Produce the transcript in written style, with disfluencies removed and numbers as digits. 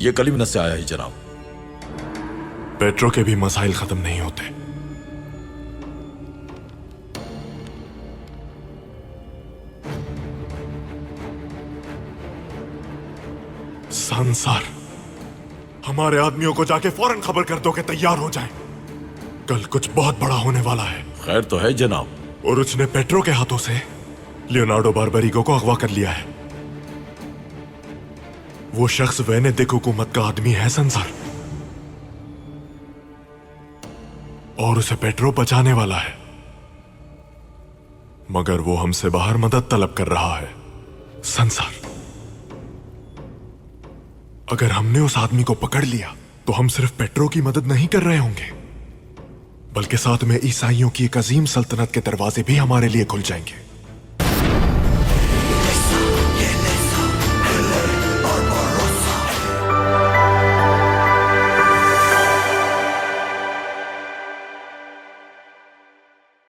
ये कलीमनत से आया है जनाब। पेट्रो के भी मसाइल खत्म नहीं होते। संसार, हमारे आदमियों को जाके फौरन खबर कर दो कि तैयार हो जाएं। कल कुछ बहुत बड़ा होने वाला है। खैर तो है जनाब। और उसने पेट्रो के हाथों से लियोनार्डो बारबरिगो को अगवा कर लिया है। वो शख्स वेनेदिक हुकूमत का आदमी है संसार, और उसे पेट्रो बचाने वाला है, मगर वो हमसे बाहर मदद तलब कर रहा है। संसार, अगर हमने उस आदमी को पकड़ लिया तो हम सिर्फ पेट्रो की मदद नहीं कर रहे होंगे, बल्कि साथ में ईसाइयों की एक अजीम सल्तनत के दरवाजे भी हमारे लिए खुल जाएंगे।